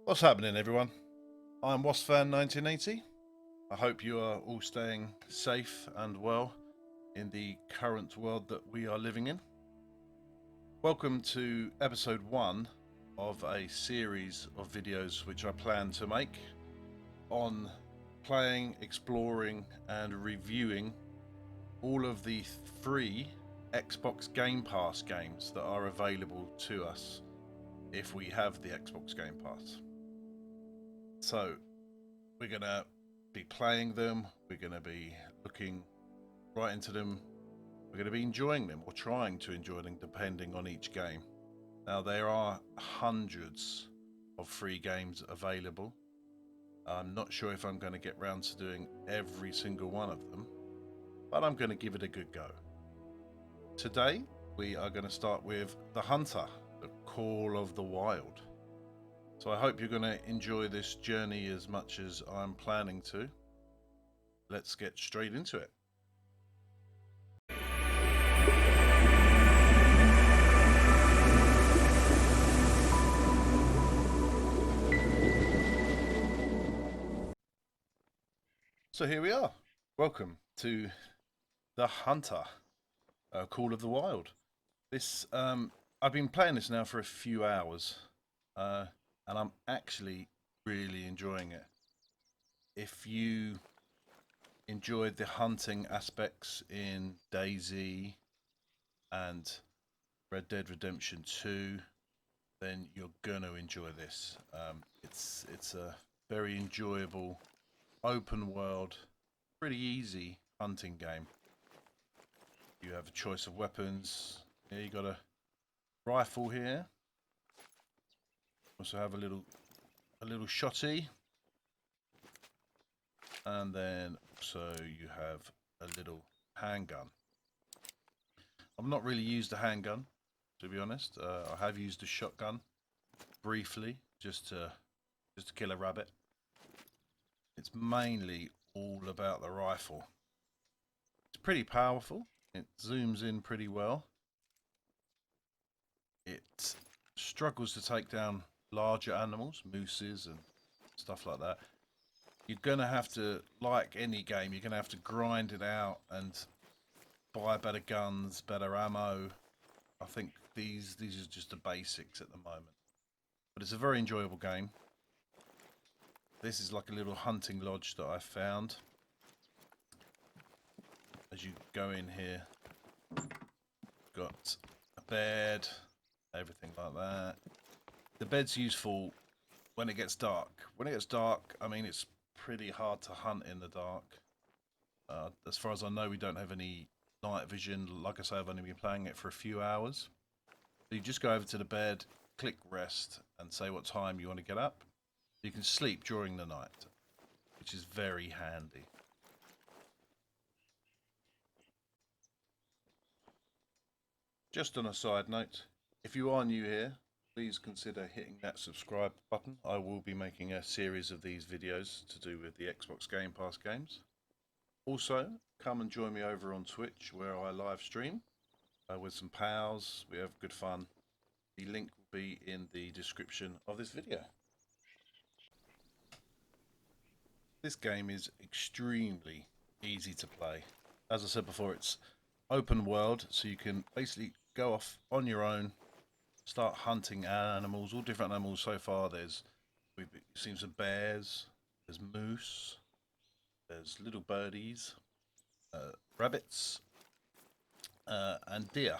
What's happening, everyone? I'm WaspFan1980. I hope you are all staying safe and well in the current world that we are living in. Welcome to episode 1 of a series of videos which I plan to make on playing, exploring, and reviewing all of the free Xbox Game Pass games that are available to us if we have the Xbox Game Pass. So, we're going to be playing them, we're going to be looking right into them, we're going to be enjoying them, or trying to enjoy them, depending on each game. Now, there are hundreds of free games available. I'm not sure if I'm going to get round to doing every single one of them, but I'm going to give it a good go. Today, we are going to start with The Hunter, The Call of the Wild. So I hope you're going to enjoy this journey as much as I'm planning to. Let's get straight into it. So here we are. Welcome to The Hunter, Call of the Wild. This I've been playing this now for a few hours, and I'm actually really enjoying it. If you enjoyed the hunting aspects in DayZ and Red Dead Redemption 2, then you're gonna enjoy this. It's a very enjoyable, open world, pretty easy hunting game. You have a choice of weapons. Yeah, you got a rifle here. Also have a little shotty, and then also you have a little handgun. I've not really used a handgun, to be honest. I have used a shotgun briefly, just to kill a rabbit. It's mainly all about the rifle. It's pretty powerful. It zooms in pretty well. It struggles to take down larger animals, mooses and stuff like that. You're gonna have to, like any game, you're gonna have to grind it out and buy better guns, better ammo. I think these are just the basics at the moment. But it's a very enjoyable game. This is like a little hunting lodge that I found. As you go in here, got a bed, everything like that. The bed's useful when it gets dark. When it gets dark, I mean, it's pretty hard to hunt in the dark. As far as I know, we don't have any night vision. Like I say, I've only been playing it for a few hours. So you just go over to the bed, click rest, and say what time you want to get up. You can sleep during the night, which is very handy. Just on a side note, if you are new here, please consider hitting that subscribe button. I will be making a series of these videos to do with the Xbox Game Pass games. Also, come and join me over on Twitch, where I live stream with some pals. We have good fun. The link will be in the description of this video. This game is extremely easy to play. As I said before, it's open world, so you can basically go off on your own, start hunting animals, all different animals. So far we've seen some bears, there's moose, there's little birdies, rabbits, and deer.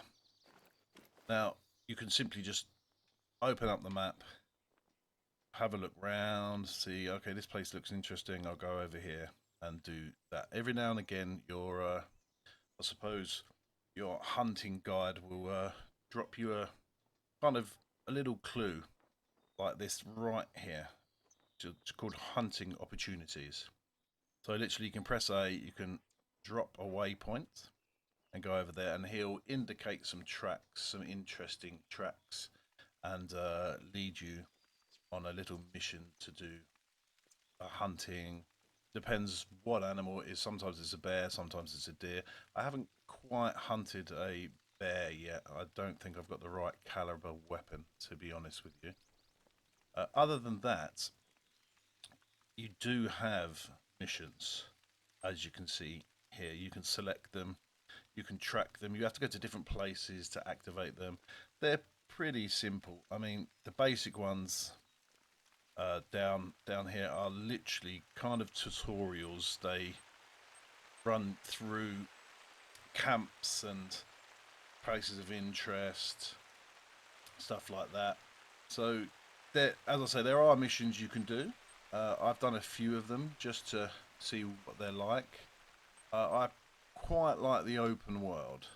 Now, you can simply just open up the map, have a look round, see, okay, this place looks interesting, I'll go over here and do that. Every now and again, I suppose, your hunting guide will drop you a kind of a little clue like this right here. It's called hunting opportunities. So literally you can press A, you can drop a waypoint and go over there, and he'll indicate some tracks, some interesting tracks, and lead you on a little mission to do a hunting. Depends what animal it is. Sometimes it's a bear, sometimes it's a deer. I haven't quite hunted a bear yet. I don't think I've got the right caliber weapon, to be honest with you. Other than that, you do have missions, as you can see here. You can select them, you can track them. You have to go to different places to activate them. They're pretty simple. I mean, the basic ones down here are literally kind of tutorials. They run through camps and places of interest, stuff like that. So there, as I say, there are missions you can do. I've done a few of them just to see what they're like. I quite like the open world,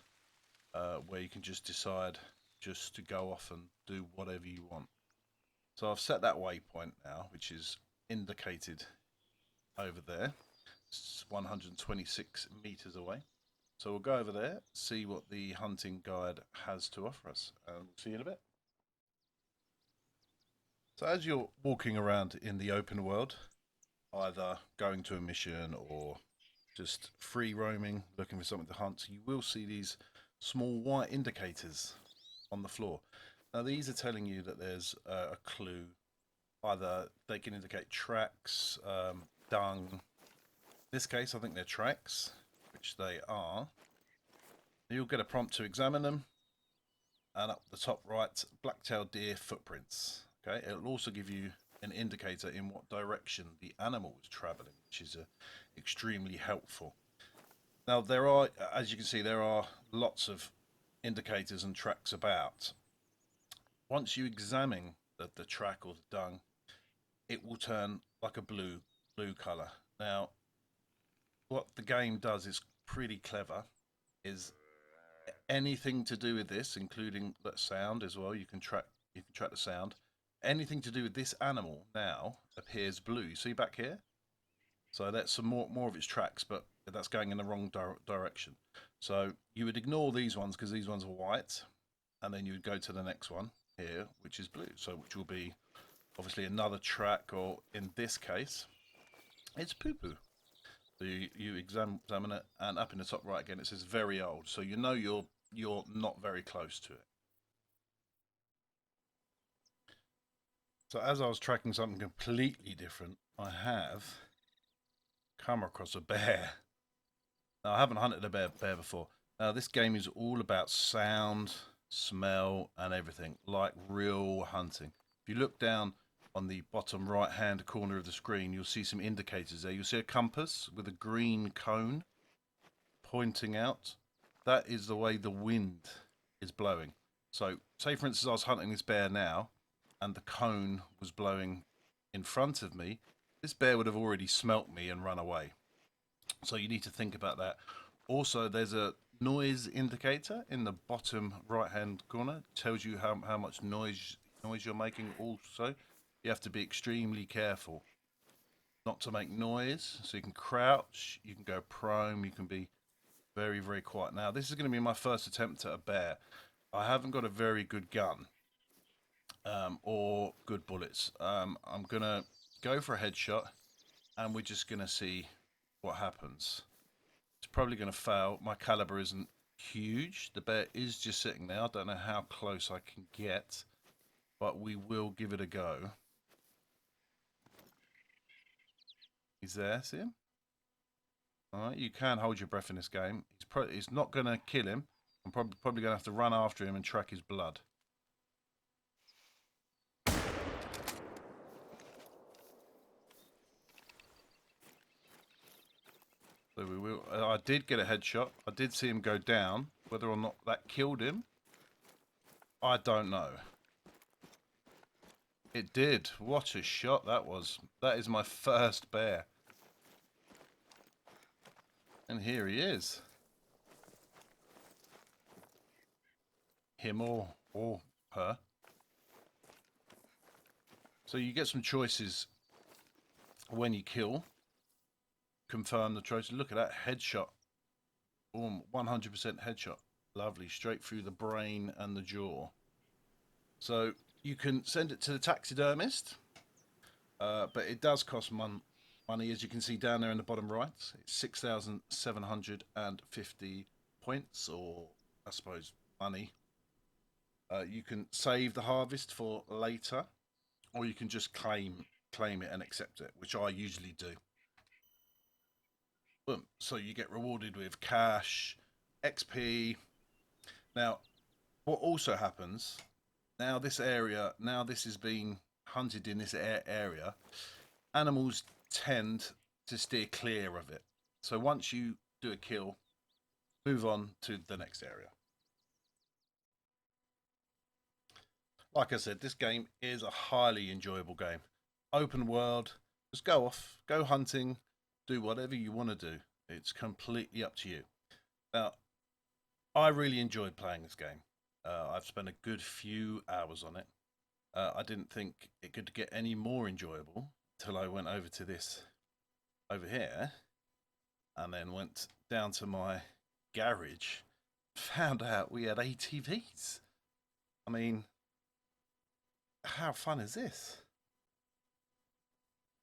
where you can just decide just to go off and do whatever you want. So I've set that waypoint now, which is indicated over there. It's 126 meters away. So we'll go over there, see what the hunting guide has to offer us, and we'll see you in a bit. So as you're walking around in the open world, either going to a mission or just free roaming, looking for something to hunt, you will see these small white indicators on the floor. Now these are telling you that there's a clue. Either they can indicate tracks, dung. In this case, I think they're tracks, which they are. You'll get a prompt to examine them, and up the top right, black-tailed deer footprints. Okay, it'll also give you an indicator in what direction the animal was traveling, which is extremely helpful. Now there are, as you can see, there are lots of indicators and tracks about. Once you examine the track or the dung, it will turn like a blue color. Now, what the game does is pretty clever. Is anything to do with this, including that sound as well. You can track the sound. Anything to do with this animal now appears blue. You see back here? So that's some more of its tracks, but that's going in the wrong direction. So you would ignore these ones because these ones are white, and then you would go to the next one here, which is blue. So which will be obviously another track, or in this case, it's poo poo. So you examine it, and up in the top right again, it says very old. So you know you're not very close to it. So as I was tracking something completely different, I have come across a bear. Now I haven't hunted a bear before. Now this game is all about sound, smell, and everything, like real hunting. If you look down on the bottom right hand corner of the screen, you'll see some indicators there. You'll see a compass with a green cone pointing out. That is the way the wind is blowing. So say for instance I was hunting this bear now and the cone was blowing in front of me, this bear would have already smelt me and run away. So you need to think about that. Also, there's a noise indicator in the bottom right hand corner. It tells you how much noise you're making. Also, you have to be extremely careful not to make noise. So you can crouch, you can go prone, you can be very quiet. Now this is going to be my first attempt at a bear. I haven't got a very good gun, or good bullets. I'm going to go for a headshot, and we're just going to see what happens. It's probably going to fail. My caliber isn't huge. The bear is just sitting there. I don't know how close I can get, but we will give it a go. He's there, see him? Alright, you can hold your breath in this game. He's not going to kill him. I'm probably going to have to run after him and track his blood. So we will. I did get a headshot. I did see him go down. Whether or not that killed him, I don't know. It did. What a shot that was. That is my first bear. And here he is. Him or her. So you get some choices when you kill. Confirm the choice. Look at that headshot. Boom, 100% headshot. Lovely, straight through the brain and the jaw. So you can send it to the taxidermist, but it does cost money, as you can see down there in the bottom right. It's 6,750 points, or I suppose money. You can save the harvest for later, or you can just claim it and accept it, which I usually do. Boom. So you get rewarded with cash, XP. Now, what also happens now? This is being hunted in this area. Animals tend to steer clear of it. So once you do a kill, move on to the next area. Like I said, this game is a highly enjoyable game. Open world, just go off, go hunting, do whatever you want to do. It's completely up to you. Now, I really enjoyed playing this game. I've spent a good few hours on it. I didn't think it could get any more enjoyable till I went over to this over here and then went down to my garage, found out we had ATVs. I mean, how fun is this?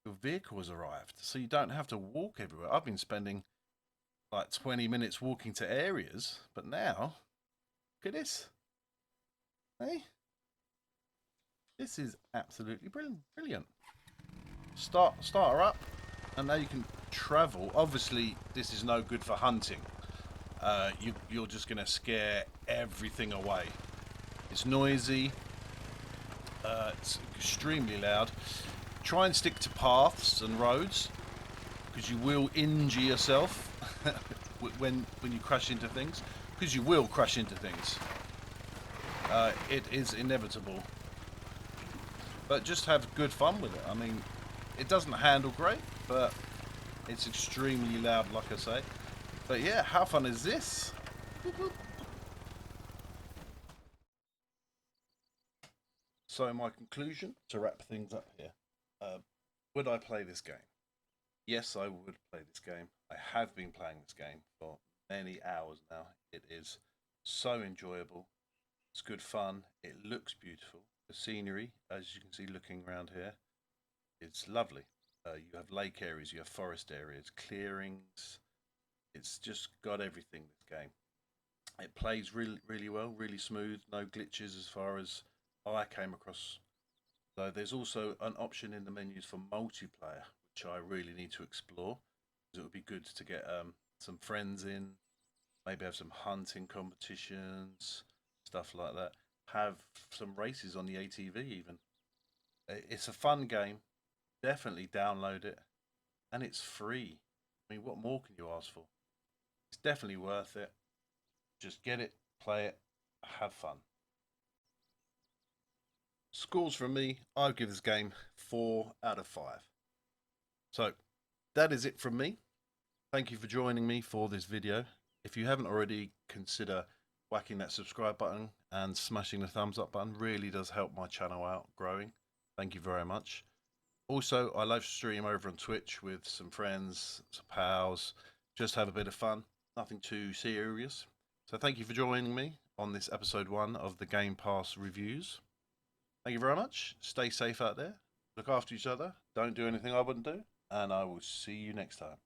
Your vehicle has arrived, so you don't have to walk everywhere. I've been spending like 20 minutes walking to areas, but now, look at this. Hey, this is absolutely brilliant. Start her up, and now you can travel. Obviously, this is no good for hunting. You're just going to scare everything away. It's noisy. It's extremely loud. Try and stick to paths and roads, because you will injure yourself when you crash into things. Because you will crash into things. It is inevitable. But just have good fun with it. I mean, it doesn't handle great, but it's extremely loud, like I say. But yeah, how fun is this? So my conclusion, to wrap things up here, would I play this game? Yes, I would play this game. I have been playing this game for many hours now. It is so enjoyable. It's good fun. It looks beautiful. The scenery, as you can see looking around here, it's lovely. You have lake areas, you have forest areas, clearings. It's just got everything, this game. It plays really well, really smooth, no glitches as far as I came across. So there's also an option in the menus for multiplayer, which I really need to explore. It would be good to get some friends in, maybe have some hunting competitions, stuff like that. Have some races on the ATV even. It's a fun game. Definitely download it, and it's free. I mean, what more can you ask for? It's definitely worth it. Just get it, play it, have fun. Scores from me, I'd give this game 4 out of 5. So that is it from me. Thank you for joining me for this video. If you haven't already, consider whacking that subscribe button and smashing the thumbs up button. Really does help my channel out growing. Thank you very much. Also, I live stream over on Twitch with some friends, some pals, just have a bit of fun. Nothing too serious. So thank you for joining me on this episode 1 of the Game Pass reviews. Thank you very much. Stay safe out there. Look after each other. Don't do anything I wouldn't do. And I will see you next time.